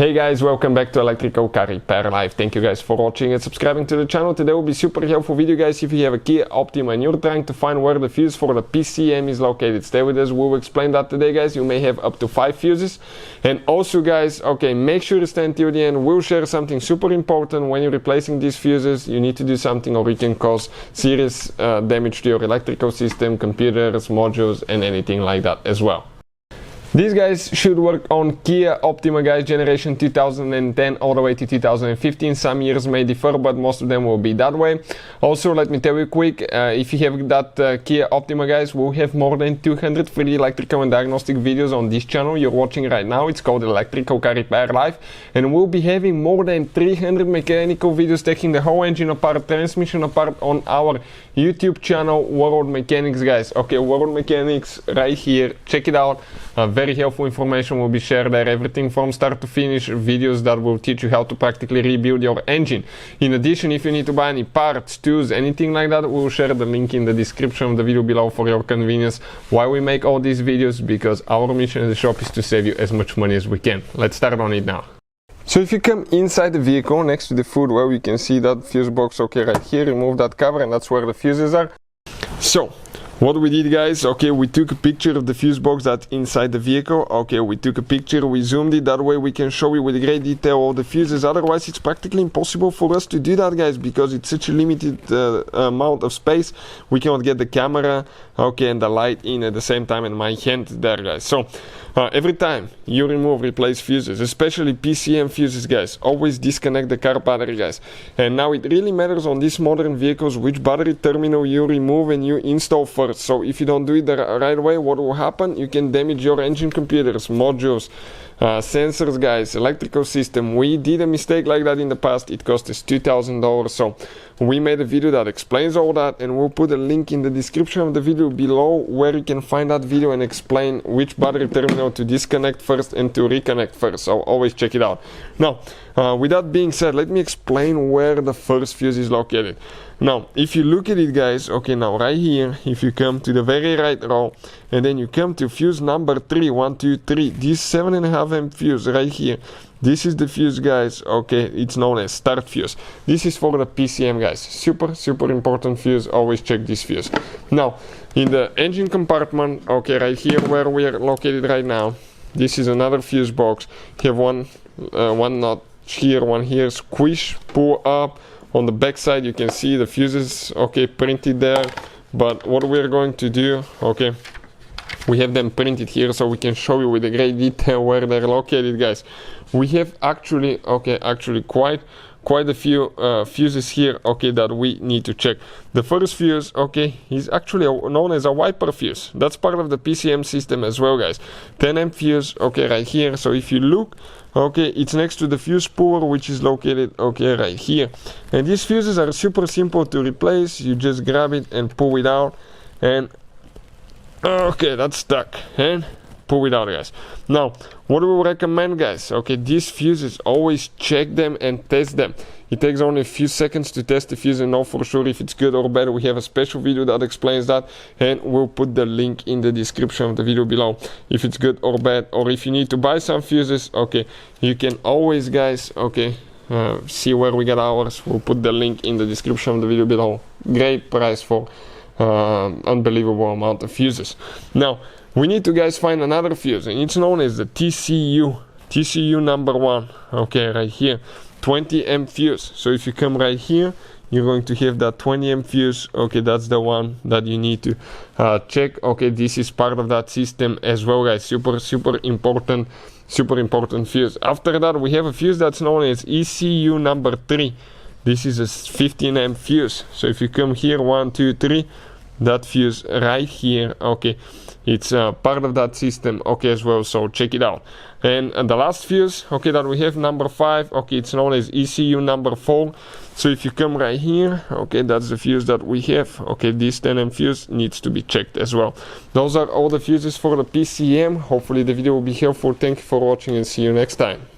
Hey guys, welcome back to Electrical Car Repair Live. Thank you guys for watching and subscribing to the channel. Today will be super helpful video guys if you have a Kia Optima and you're trying to find where the fuse for the PCM is located. Stay with us, we will explain that today guys. You may have up to 5 fuses. And also guys, okay, make sure to stay until the end. We'll share something super important. When you're replacing these fuses, you need to do something or it can cause serious damage to your electrical system, computers, modules and anything like that as well. These guys should work on Kia Optima guys, generation 2010 all the way to 2015. Some years may differ, but most of them will be that way. Also, let me tell you quick, if you have that Kia Optima guys, we'll have more than 200 free electrical and diagnostic videos on this channel you're watching right now. It's called Electrical Car Repair Live, and we'll be having more than 300 mechanical videos taking the whole engine apart, transmission apart on our YouTube channel, World Mechanics guys. Okay, World Mechanics right here, check it out. Very helpful information will be shared there, everything from start to finish, videos that will teach you how to practically rebuild your engine. In addition, if you need to buy any parts, tools, anything like that, we'll share the link in the description of the video below for your convenience. Why we make all these videos? Because our mission at the shop is to save you as much money as we can. Let's start on it now. So if you come inside the vehicle next to the footwell, you can see that fuse box, okay, right here. Remove that cover and that's where the fuses are. So what we did guys, okay, we took a picture of the fuse box that's inside the vehicle. Okay, we took a picture, we zoomed it, that way we can show you with great detail all the fuses. Otherwise it's practically impossible for us to do that guys, because it's such a limited amount of space. We cannot get the camera, okay, and the light in at the same time and my hand there guys. So every time you replace fuses, especially PCM fuses guys, always disconnect the car battery guys. And now it really matters on these modern vehicles which battery terminal you remove and you install first. So if you don't do it the right way, what will happen? You can damage your engine computers, modules, sensors guys, electrical system. We did a mistake like that in the past. It cost us $2,000. So we made a video that explains all that, and we'll put a link in the description of the video below where you can find that video and explain which battery terminal to disconnect first and to reconnect first. So always check it out. Now with that being said, let me explain where the first fuse is located. Now if you look at it guys, okay, now right here, if you come to the very right row and then you come to fuse number 3, 1, 2, 3, this 7.5 amp fuse right here, this is the fuse guys. Okay, it's known as start fuse. This is for the PCM guys. Super important fuse. Always check this fuse. Now in the engine compartment, okay, right here where we are located right now, this is another fuse box. You have one notch here, one here, squish, pull up. On the back side you can see the fuses, okay, printed there. But what we're going to do, okay, we have them printed here so we can show you with a great detail where they're located guys. We have actually quite a few fuses here, okay, that we need to check. The first fuse, okay, is actually known as a wiper fuse. That's part of the PCM system as well guys. 10 amp fuse, okay, right here. So if you look, okay, it's next to the fuse puller which is located, okay, right here. And these fuses are super simple to replace. You just grab it and pull it out, and okay, that's stuck, and pull it out guys. Now what do we recommend guys? Okay, these fuses, always check them and test them. It takes only a few seconds to test the fuse and know for sure if it's good or bad. We have a special video that explains that, and we'll put the link in the description of the video below if it's good or bad. Or if you need to buy some fuses, okay, you can always guys, okay, see where we get ours. We'll put the link in the description of the video below. Great price for unbelievable amount of fuses. Now we need to guys find another fuse, and it's known as the TCU number 1, okay, right here, 20 amp fuse. So if you come right here, you're going to have that 20 amp fuse. Okay, that's the one that you need to check. Okay, this is part of that system as well guys. Super important fuse. After that we have a fuse that's known as ECU number 3. This is a 15 amp fuse. So if you come here, 1, 2, 3, that fuse right here, okay, it's part of that system, okay, as well. So check it out. And the last fuse, okay, that we have, number 5, okay, it's known as ECU number 4. So if you come right here, okay, that's the fuse that we have. Okay, this 10 amp fuse needs to be checked as well. Those are all the fuses for the PCM. Hopefully the video will be helpful. Thank you for watching and see you next time.